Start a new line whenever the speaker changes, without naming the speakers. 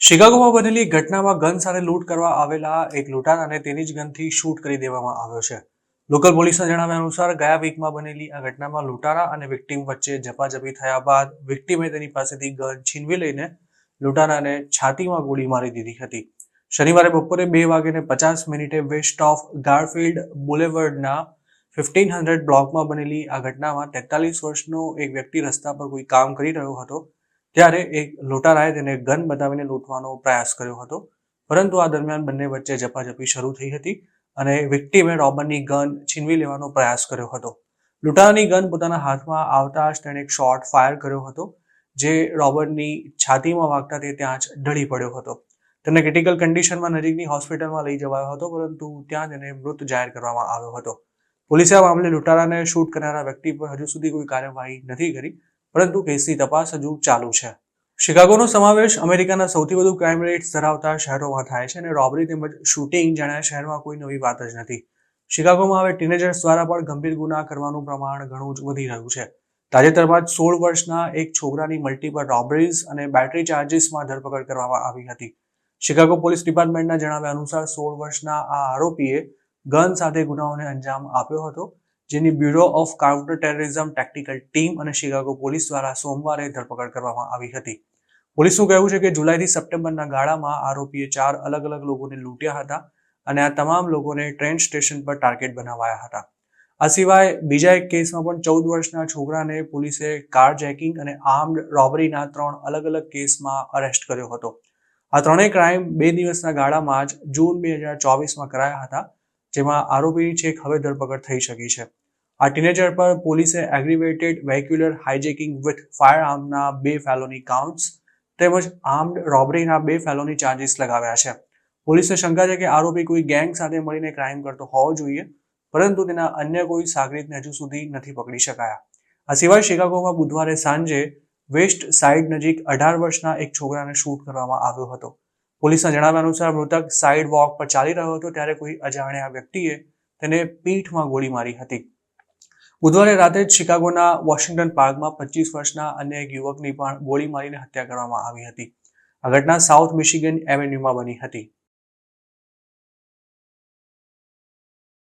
શિકાગોમાં બનેલી ઘટનામાં ગન સાથે લૂંટ કરવા આવેલા એક લૂંટારાને તેની જ ગનથી શૂટ કરી દેવામાં આવ્યો છે. લોકલ પોલીસના જણાવ્યા અનુસાર ગયા વીકમાં બનેલી આ ઘટનામાં લૂંટારા અને વિક્ટીમ વચ્ચે ઝપાઝપી થયા બાદ વિક્ટીમે તેની પાસેથી ગન છીનવી લઈને લૂંટારાને છાતીમાં ગોળી મારી દીધી હતી. શનિવારે બપોરે 2:50 વેસ્ટ ઓફ ગારફિલ્ડ બુલેવર્ડના 1500 બ્લોકમાં બનેલી આ ઘટનામાં 43 વર્ષનો એક વ્યક્તિ રસ્તા પર કોઈ કામ કરી રહ્યો હતો ત્યારે એક લૂંટારાએ તેને ગન બતાવીને લૂંટવાનો પ્રયાસ કર્યો હતો, પરંતુ આ દરમિયાન બંને વચ્ચે ઝપાઝપી શરૂ થઈ હતી અને વિક્ટીમે રોબરની ગન છીનવી લેવાનો પ્રયાસ કર્યો હતો. લૂંટારાની ગન પોતાના હાથમાં આવતા જ તેણે એક શોટ ફાયર કર્યો હતો, જે રોબરની છાતીમાં વાગતા તે ત્યાં જ ઢળી પડ્યો હતો. તેને ક્રિટિકલ કન્ડિશનમાં નજીકની હોસ્પિટલમાં લઈ જવાયો હતો, પરંતુ ત્યાં તેને મૃત જાહેર કરવામાં આવ્યો હતો. પોલીસે આ મામલે લૂંટારાને શૂટ કરનારા વ્યક્તિ પર હજુ સુધી કોઈ કાર્યવાહી નથી કરી, પરંતુ કેસની તપાસ હજુ ચાલુ છે. શિકાગોનો સમાવેશ અમેરિકાના સૌથી વધુ ક્રાઇમ રેટ્સ ધરાવતા શહેરોમાં થાય છે અને રોબરી તેમજ શૂટિંગ જાણે શહેરમાં કોઈ નવી વાત જ નથી. શિકાગોમાં હવે ટીનેજર્સ દ્વારા પણ ગંભીર ગુના કરવાનું પ્રમાણ ઘણું જ વધી રહ્યું છે. તાજેતરમાં જ 16 વર્ષના એક છોકરાની મલ્ટિપલ રોબરીઝ અને બેટરી ચાર્જીસમાં ધરપકડ કરવામાં આવી હતી. શિકાગો પોલીસ ડિપાર્ટમેન્ટના જણાવ્યા અનુસાર 16 વર્ષના આ આરોપીએ ગન સાથે ગુનાઓને અંજામ આપ્યો હતો, જેની bureau of counter terrorism ટેક્ટિકલ team અને શિકાગો પોલીસ દ્વારા સોમવારે ધરપકડ કરવામાં આવી હતી. પોલીસનું કહેવું છે કે જુલાઈથી સપ્ટેમ્બરના ગાળામાં આરોપીએ 4 અલગ અલગ લોકોને લૂંટ્યા હતા અને આ તમામ લોકોને ટ્રેન સ્ટેશન પર ટાર્ગેટ બનાવાયા હતા. આ સિવાય બીજા એક કેસમાં પણ 14 વર્ષના છોકરાને પોલીસે કાર જેકિંગ અને આર્મ્ડ રોબરીના 3 અલગ અલગ કેસમાં અરેસ્ટ કર્યો હતો. આ ત્રણેય ક્રાઇમ 2 દિવસના ગાળામાં જ જૂન 2024માં કરાયા હતા, જેમાં આરોપીની છેક હવે ધરપકડ થઈ શકી છે. આ ટીનેજર પર પોલીસે એગ્રીવેટેડ વેહિક્યુલર હાઇજેકિંગ વિથ ફાયર આર્મના 2 ફેલોની કાઉન્ટ્સ તેમજ આર્મ્ડ રોબરીના 2 ફેલોની ચાર્જીસ લગાવ્યા છે. પોલીસને શંકા છે કે આરોપી કોઈ ગેંગ સાથે મળીને ક્રાઇમ કરતો હોવો જોઈએ, પરંતુ તેના અન્ય કોઈ સાગરીતને હજુ સુધી નથી પકડી શકાયા. આ સિવાય શિકાગોમાં બુધવારે સાંજે વેસ્ટ સાઇડ નજીક 18 વર્ષના એક છોકરાને શૂટ કરવામાં આવ્યો હતો. પોલીસના જણાવ્યા અનુસાર મૃતક સાઇડ વોક પર ચાલી રહ્યો હતો ત્યારે કોઈ અજાણ્યા વ્યક્તિએ તેને પીઠમાં ગોળી મારી હતી. બુધવારે રાતે જ શિકાગોના વોશિંગ્ટન પાર્કમાં 25 વર્ષના અન્ય એક યુવકની પણ ગોળી મારીને હત્યા કરવામાં આવી હતી. આ ઘટના સાઉથ મિશિગન એવેન્યુમાં બની હતી.